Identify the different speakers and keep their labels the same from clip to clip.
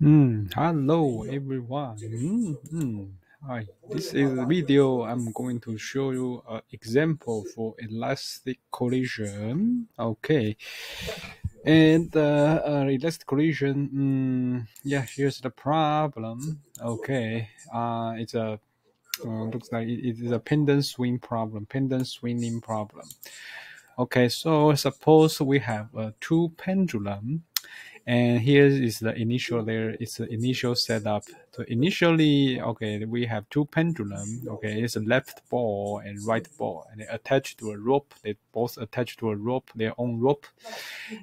Speaker 1: Hello everyone. Hi. This is a video. I'm going to show you an example for elastic collision. Okay, and elastic collision. Yeah, here's the problem. Okay, it's a looks like it is a pendant swing problem, pendant swinging problem. Okay, so suppose we have two pendulum and here is the initial layer. It's the initial setup. So initially, okay, we have two pendulum. Okay, it's a left ball and right ball, and they attached to a rope. They both attached to a rope, their own rope.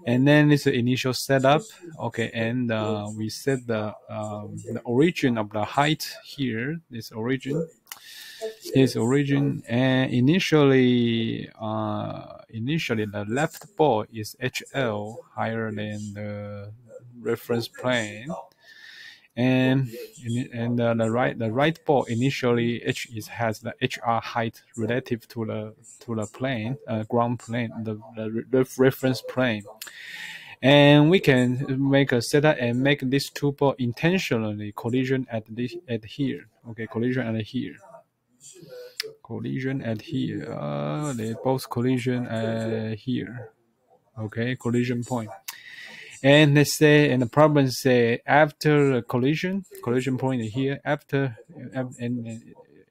Speaker 1: And then it's the initial setup. Okay, and we set the origin of the height here. This origin. His origin and initially the left ball is HL higher than the reference plane, and the right ball initially has the HR height relative to the plane, ground plane, the reference plane. And we can make a setup and make this two ball intentionally collision at here. Okay, collision at here. Collision at here. They both collision here. Okay, collision point. And let's say, and the problem say after collision point here, and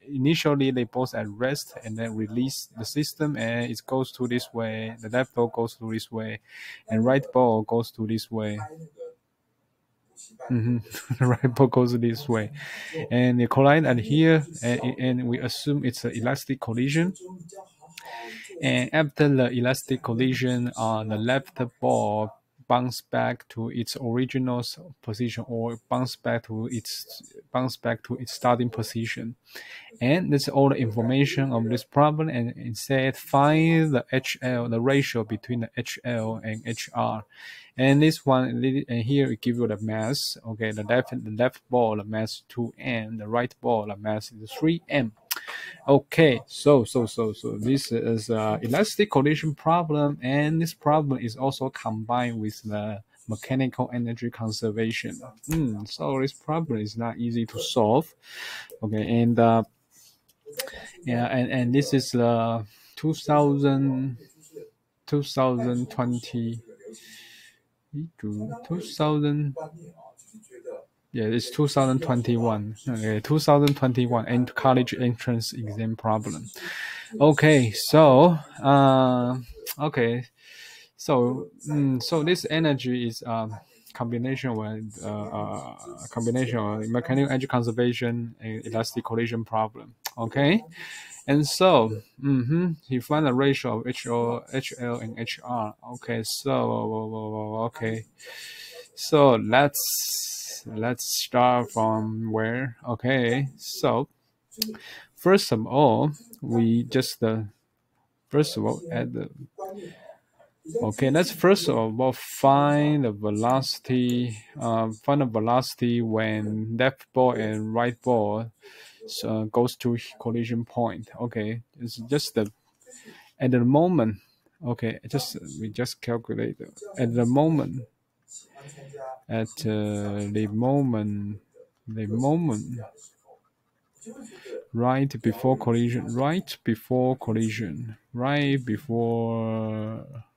Speaker 1: initially they both at rest and then release the system and it goes to this way. The left ball goes to this way, and right ball goes to this way. The right ball goes this way, and they collide at here, and we assume it's an elastic collision. And after the elastic collision, the left ball bounce back to its original position or bounce back to its starting position. And that's all the information of this problem. And instead, find the HL, the ratio between the HL and HR. And this one, and here we give you the mass. Okay, the left ball, the mass 2m, the right ball, the mass is 3m. Okay, so this is elastic collision problem, and this problem is also combined with the mechanical energy conservation. So this problem is not easy to solve. Okay, and yeah, and this is 2000 2020 2000. Yeah, it's 2021. Okay, 2021 and college entrance exam problem. Okay, so so this energy is combination with combination of mechanical energy conservation and elastic collision problem. Okay, and so you find the ratio of HL and HR. Okay, so let's start from where. Okay, so first of all, we just first of all add the. Okay, let's first of all find the velocity. Find the velocity when left ball and right ball goes to collision point. Okay, it's just at the moment. Okay, we just calculate at the moment. At the moment right before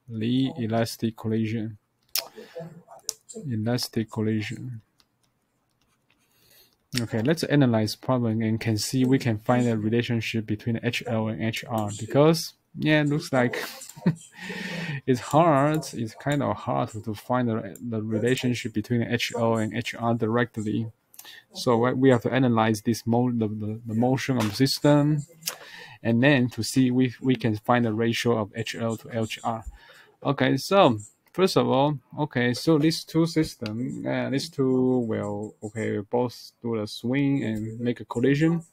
Speaker 1: the elastic collision. Okay, let's analyze problem and can see we can find a relationship between HL and HR, because yeah, it looks like it's kind of hard to find the relationship between HL and HR directly. So we have to analyze the motion of the system, and then to see we can find the ratio of HL to HR. Okay, so first of all, okay, so these two will both do the swing and make a collision.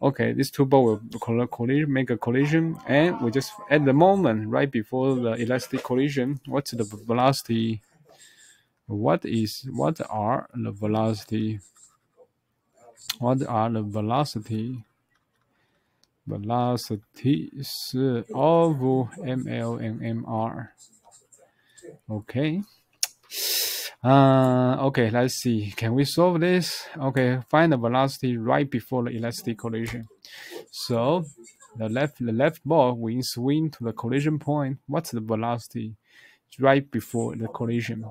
Speaker 1: Okay, these two balls will make a collision, and we just at the moment right before the elastic collision, what's the velocity? What are the velocity? What are the velocities of ML and MR? Okay. Okay, let's see. Can we solve this? Okay, find the velocity right before the elastic collision. So the left ball will swing to the collision point. What's the velocity right before the collision?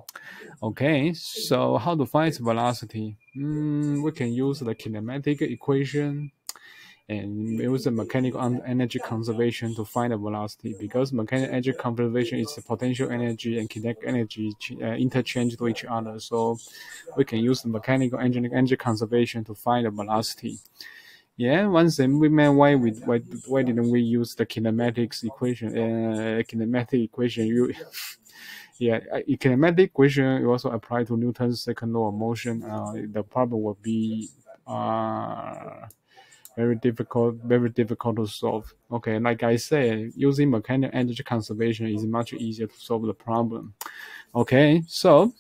Speaker 1: Okay, so how to find its velocity? We can use the kinematic equation and use the mechanical energy conservation to find the velocity, because mechanical energy conservation is the potential energy and kinetic energy interchange to each other. So we can use the mechanical energy conservation to find the velocity. Yeah, once we meant why didn't we use the kinematics equation? Kinematic equation, you yeah, kinematic equation you also apply to Newton's second law of motion. The problem will be very difficult to solve. Okay, like I said, using mechanical energy conservation is much easier to solve the problem. Okay, so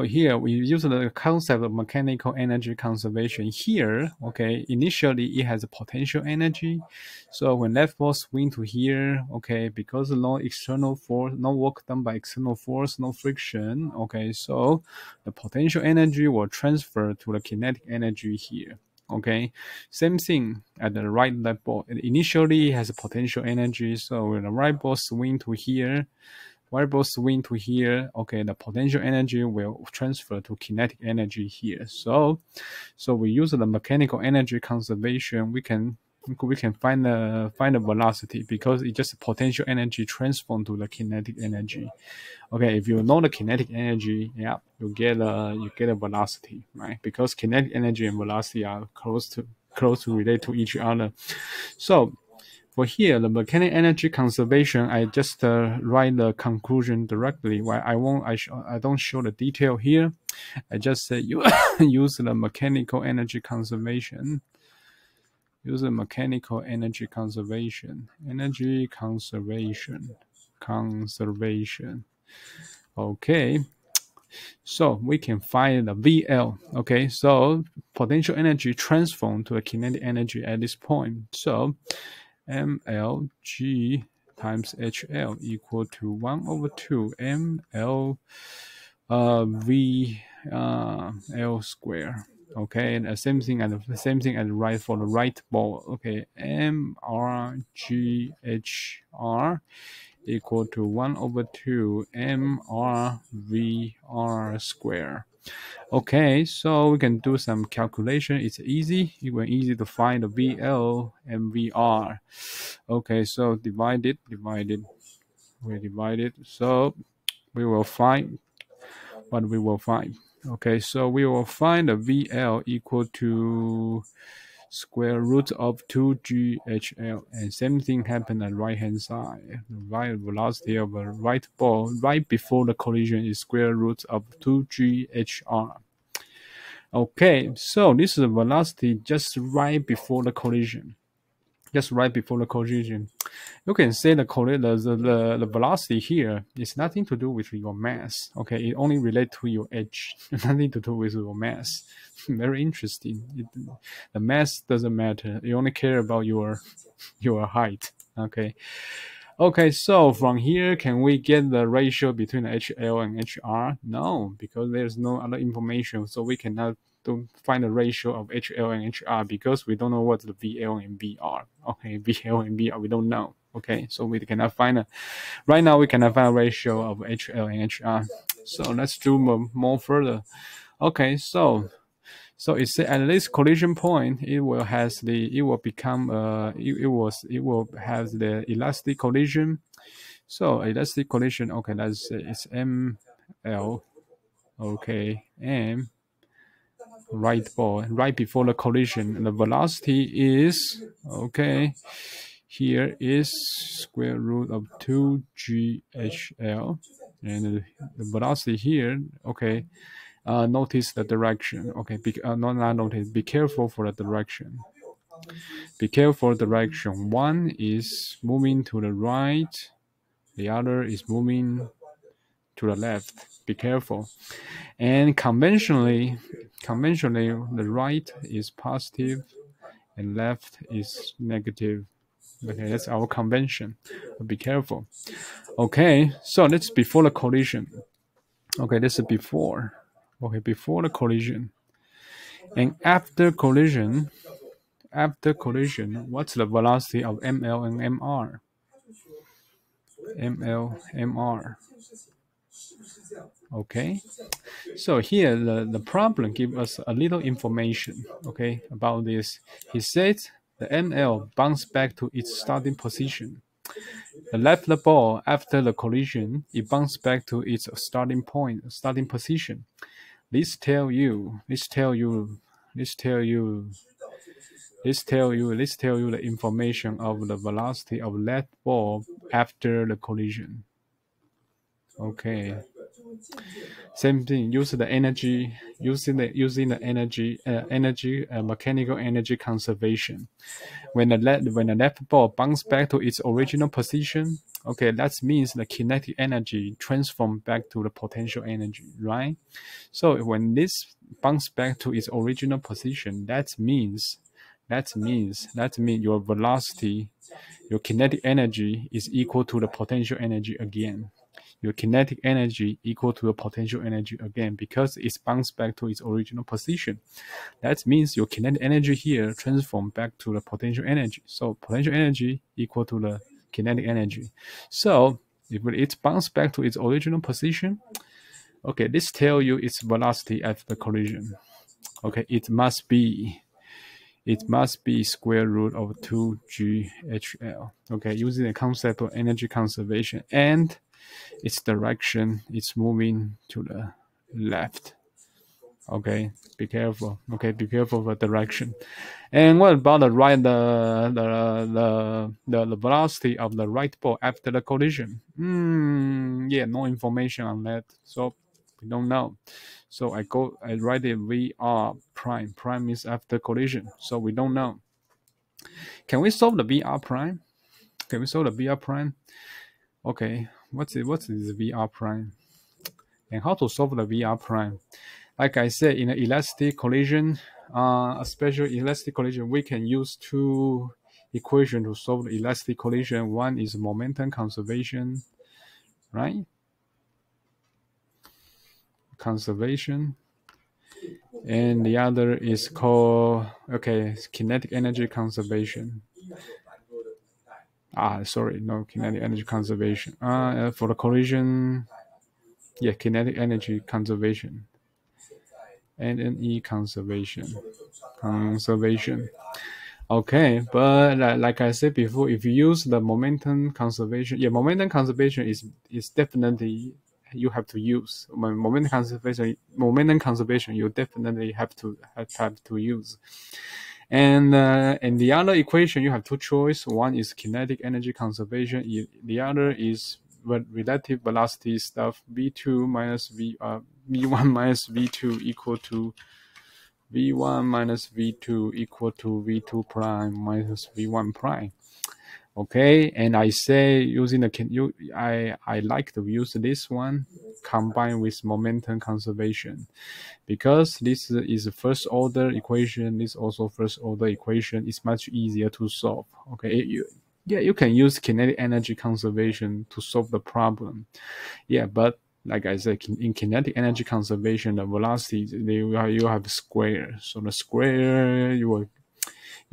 Speaker 1: here we use the concept of mechanical energy conservation here. Okay, initially it has a potential energy. So when left ball swing to here, okay, because no external force, no work done by external force, no friction. Okay, so the potential energy will transfer to the kinetic energy here. Okay, same thing at the right left ball. It initially has a potential energy. So when the right ball swing to here, variable swing to here, okay, the potential energy will transfer to kinetic energy here. So we use the mechanical energy conservation. We can find the velocity, because it's just potential energy transformed to the kinetic energy. Okay, if you know the kinetic energy, yeah, you get a velocity, right? Because kinetic energy and velocity are close to relate to each other. So for here, the mechanical energy conservation, I just write the conclusion directly. Why I don't show the detail here. I just say you use the mechanical energy conservation. Use the mechanical energy conservation. Conservation. Okay. So we can find the VL. Okay, so potential energy transformed to a kinetic energy at this point. So MLG times HL equal to 1 over 2 ML V L square. Okay, and the same thing at the right for the right ball. Okay, MRGHR equal to 1 over 2 MRVR square. Okay, so we can do some calculation. It's easy. It was easy to find the VL and VR. Okay, so we divide it. So we will find what we will find. Okay, so we will find the VL equal to square root of 2GHL, and same thing happened on the right hand side. The right velocity of a right ball right before the collision is square root of 2GHR. Okay, so this is the velocity just right before the collision. You can say the velocity here is nothing to do with your mass. Okay, it only relates to your edge, nothing to do with your mass. Very interesting. The mass doesn't matter. You only care about your height. Okay. Okay, so from here, can we get the ratio between HL and HR? No, because there's no other information, so we cannot find the ratio of HL and HR, because we don't know what's the VL and VR. Okay, VL and VR we don't know. Okay, so we cannot find right now we cannot find a ratio of HL and HR. So let's do more further. Okay, so it's at this collision point, it will have the elastic collision. So elastic collision, okay, let's say it's ML. Okay, M right ball right before the collision, and the velocity is okay. Here is square root of 2GHL, and the velocity here, okay. Notice the direction. Okay, not notice. Be careful for the direction. Be careful direction. One is moving to the right. The other is moving to the left. Be careful. And conventionally, the right is positive and left is negative. Okay, that's our convention. But be careful. Okay, so that's before the collision. Okay, this is before. Okay, before the collision. And after collision, what's the velocity of ML and MR? ML, MR. Okay, so here the problem gives us a little information, okay, about this. He says the ML bounced back to its starting position. The left ball after the collision, it bounced back to its starting point, starting position. This tell you the information of the velocity of left ball after the collision. Okay. Same thing. Using the mechanical energy conservation. When the left ball bounces back to its original position, okay, that means the kinetic energy transforms back to the potential energy, right? So when this bounces back to its original position, that means your velocity, your kinetic energy is equal to the potential energy again. Your kinetic energy equal to the potential energy again because it's bounced back to its original position. That means your kinetic energy here transform back to the potential energy. So potential energy equal to the kinetic energy. So if it bounces back to its original position, okay, this tells you its velocity after the collision. Okay, it must be square root of 2GHL. Okay, using the concept of energy conservation and its direction, it's moving to the left. Okay, be careful. Okay, be careful of the direction. And what about the velocity of the right ball after the collision? Yeah, no information on that, so we don't know. So I write it VR prime. Prime is after collision, so we don't know. Can we solve the VR prime? Can we solve the VR prime? Okay, what's this VR prime? And how to solve the VR prime? Like I said, in an elastic collision, a special elastic collision, we can use two equations to solve the elastic collision. One is momentum conservation, right? Conservation. And the other is called, okay, kinetic energy conservation. Sorry, no, kinetic energy conservation. For the collision, yeah, kinetic energy conservation. NNE conservation. Okay, but like I said before, if you use the momentum conservation, yeah, momentum conservation is definitely you have to use momentum conservation. You definitely have to use. And the other equation, you have two choices. One is kinetic energy conservation. The other is relative velocity stuff. V2 minus V1 minus V2 equal to V1 minus V2 equal to V2 prime minus V1 prime. Okay, and I say using I like to use this one combined with momentum conservation because this is a first order equation. This also first order equation is much easier to solve. Okay, you can use kinetic energy conservation to solve the problem. Yeah, but like I said, in kinetic energy conservation, the velocity you have square. So the square you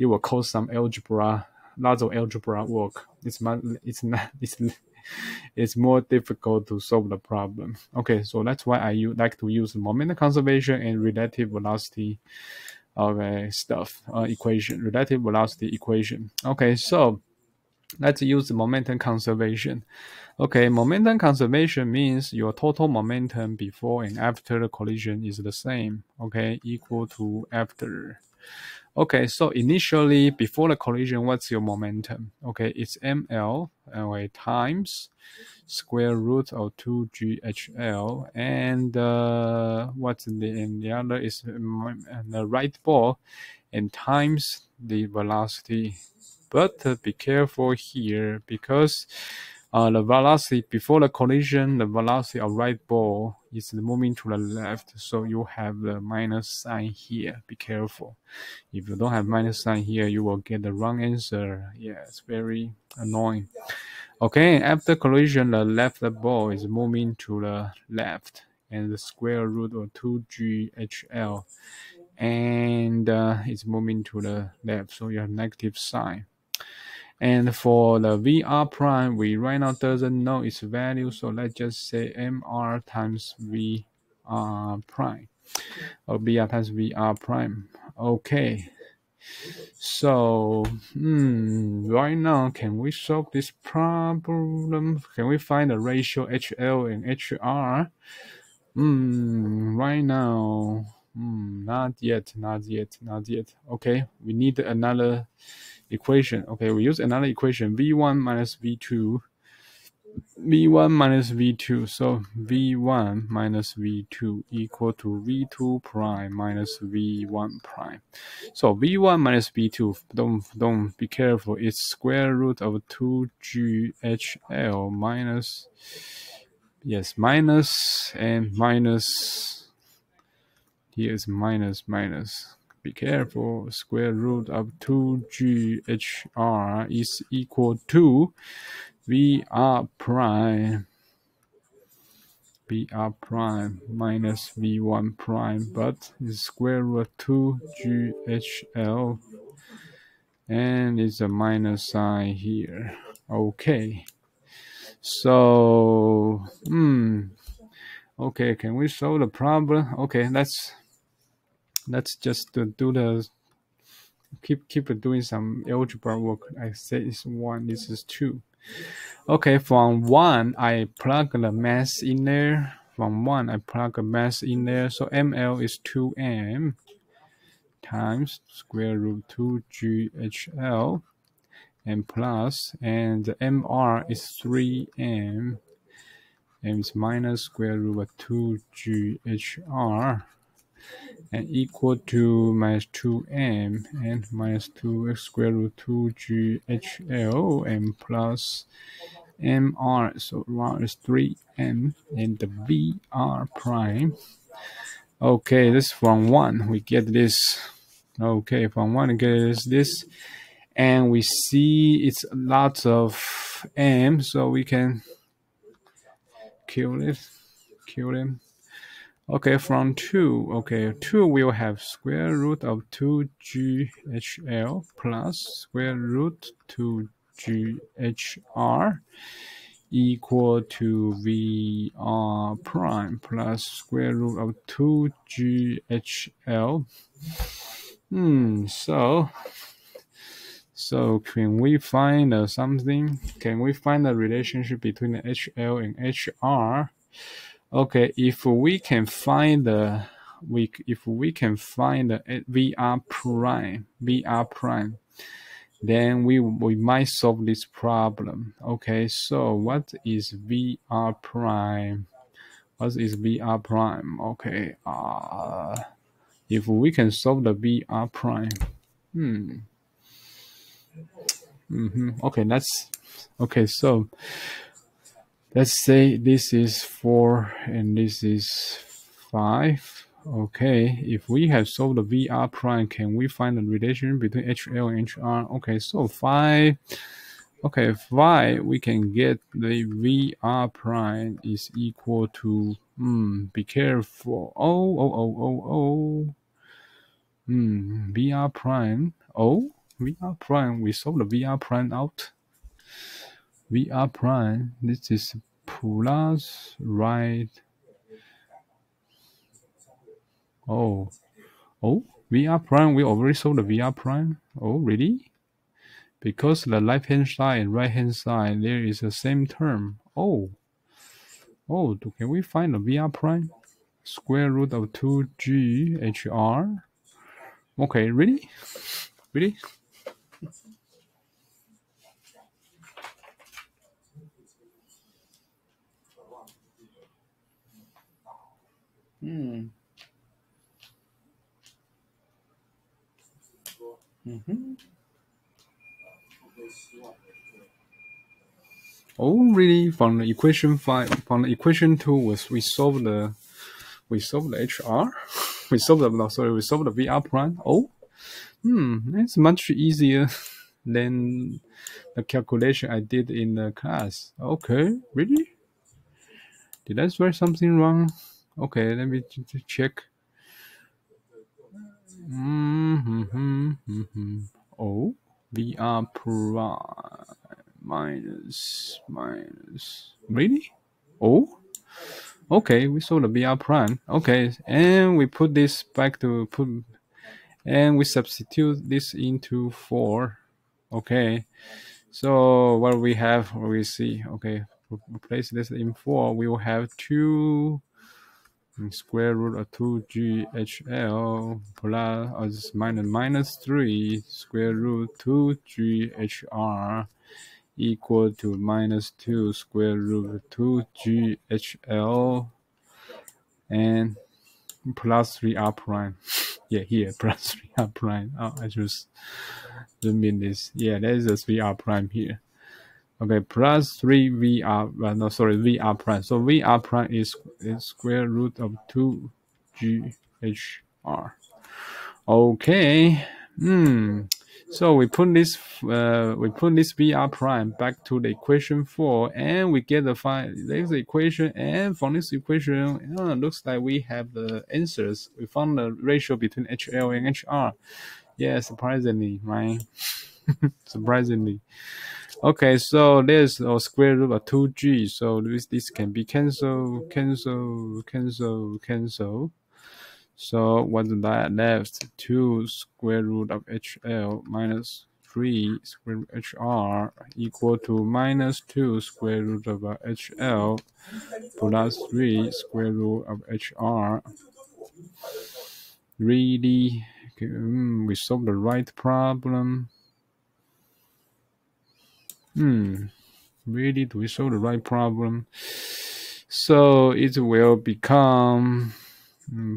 Speaker 1: will cause some algebra, lots of algebra work. It's more difficult to solve the problem. Okay, so that's why I like to use momentum conservation and relative velocity equation, relative velocity equation. Okay, so let's use momentum conservation. Okay, momentum conservation means your total momentum before and after the collision is the same. Okay, equal to after. Okay, so initially before the collision, what's your momentum? Okay, it's ml times square root of 2GHL, and the other is the right ball, and times the velocity. But be careful here because the velocity before the collision, the velocity of right ball is moving to the left, so you have the minus sign here. Be careful. If you don't have minus sign here, you will get the wrong answer. Yeah, it's very annoying. Okay, after collision, the left ball is moving to the left, and the square root of 2GHL, and it's moving to the left, so you have negative sign. And for the VR prime, we right now doesn't know its value, so let's just say MR times VR prime, or VR times VR prime. Okay. So, right now, can we solve this problem? Can we find the ratio HL and HR? Right now, not yet. Okay, we need another equation. Okay, we use another equation, V1 minus V2. V1 minus V2, so V1 minus V2 equal to V2 prime minus V1 prime. So V1 minus V2, don't be careful, it's square root of 2GHL minus, yes, minus and minus, here is minus, be careful, square root of 2GHR is equal to VR prime minus V1 prime, but it's square root of 2GHL, and it's a minus sign here. Okay, so okay, can we solve the problem? Okay, let's just do the keep doing some algebra work. I say it's 1, this is 2. Okay, from 1, I plug the mass in there. From 1, I plug a mass in there. So ML is 2M times square root 2GHL and plus, and the MR is 3M, and it's minus square root of 2GHR, and equal to minus 2M and minus 2x square root 2GHL and plus MR, so R is 3M, and the VR prime. Okay, this from 1, we get this. Okay, from 1 we get this, and we see it's lots of M, so we can kill them. Okay, from 2, okay, 2 will have square root of 2GHL plus square root 2GHR equal to VR prime plus square root of 2GHL. So can we find something? Can we find a relationship between the HL and HR? Okay, if we can find the VR prime, then we might solve this problem. Okay, so what is VR prime? What is VR prime? Okay, if we can solve the VR prime, okay, so let's say this is 4 and this is 5. Okay, if we have solved the VR prime, can we find the relation between HL and HR? Okay, so 5. Okay, 5, we can get the VR prime is equal to, be careful. VR prime. VR prime, we solve the VR prime out. VR prime, this is plus, right? VR prime, we already solved the VR prime. Oh, really? Because the left-hand side and right-hand side, there is the same term. Can we find the VR prime? Square root of 2GHR. Okay, really? Oh, really? From the equation 5, from the equation 2, we solved the HR. We solved the VR prime. It's much easier than the calculation I did in the class. Okay, really? Did I write something wrong? Okay, let me check. Oh, VR prime minus. Really? Oh, okay. We saw the VR prime. Okay, and we put this back to put, and we substitute this into 4. Okay. So what we have, what we see. Okay, replace this in 4. We will have 2 square root of 2GHL plus minus 3 square root 2GHR equal to minus 2 square root 2GHL and plus 3R prime. Yeah, here, plus 3R prime. Oh, I just mean this. Yeah, there's a 3R prime here. Okay, plus 3VR, no, sorry, VR prime. So VR prime is square root of 2GHR. Okay. So we put this VR prime back to the equation 4, and we get there's the equation, and from this equation, looks like we have the answers. We found the ratio between HL and HR. Yeah, surprisingly, right? Surprisingly. Okay, so there's a square root of 2G, so this can be cancel. So what's that left? 2 square root of HL minus 3 square root of HR equal to minus 2 square root of HL plus 3 square root of HR. Really? Okay, we solved the right problem. Really, do we solve the right problem? So it will become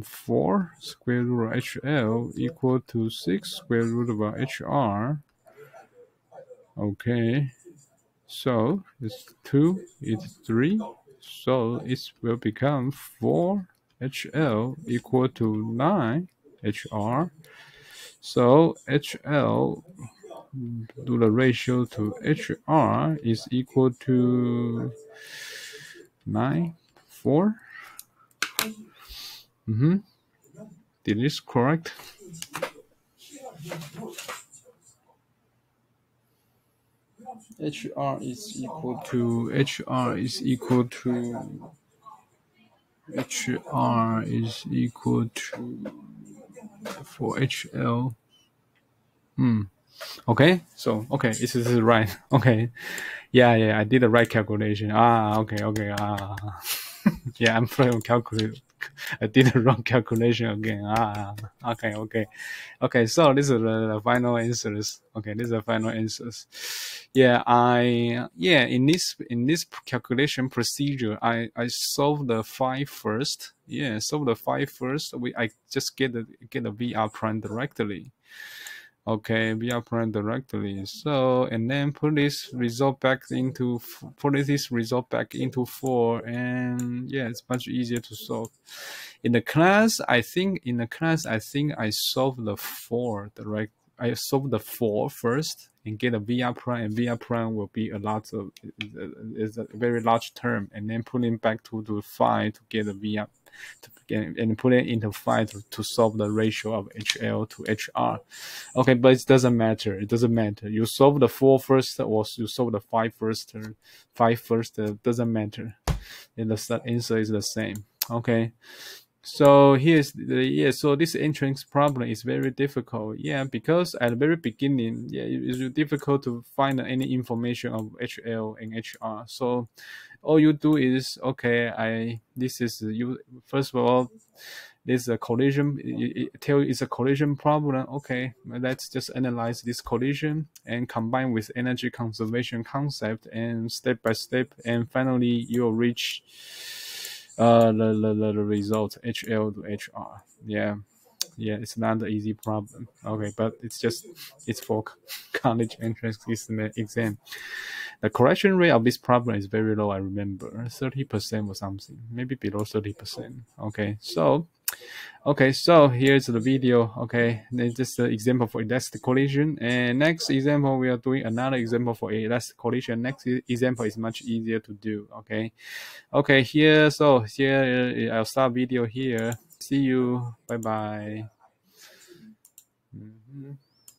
Speaker 1: 4 square root of HL equal to 6 square root of HR. Okay, so it's 2, it's 3, so it will become 4 HL equal to 9 HR. So HL do the ratio to HR is equal to 9, 4. Did this correct? HR is equal to for HL. Okay, so okay, this is right. Okay, yeah, I did the right calculation. Okay. Yeah, I'm trying to calculate. I did the wrong calculation again. Okay. So this is the final answers. Okay, these are final answers. Yeah, in this calculation procedure, I solve the 5 first. Yeah, solve the 5 first. I just get the VR prime directly. Okay, VR prime directly. So, and then put this result back into 4, and yeah, it's much easier to solve. In the class, I think I solved the 4 direct. I solved the 4 first and get a VR prime, and VR prime will be is a very large term, and then putting back to the 5 to get a VR and put it into 5 to solve the ratio of HL to HR. Okay, but it doesn't matter. You solve the 4 first or you solve the 5 first. 5 first doesn't matter. And the answer is the same. Okay. So so this entrance problem is very difficult. Yeah, because at the very beginning, it's difficult to find any information of HL and HR. So all you do is, first of all, there's a collision. It tell you it's a collision problem. Okay, let's just analyze this collision and combine with energy conservation concept and step by step, and finally you'll reach the result HL to HR. Yeah, it's not an easy problem. Okay, but it's for college entrance exam. The correction rate of this problem is very low. I remember 30% or something, maybe below 30%. Okay, so Okay, so here's the video. Okay, this is the example for elastic collision. And next example, we are doing another example for elastic collision. Next example is much easier to do. Okay, here. So here, I'll stop video here. See you. Bye bye.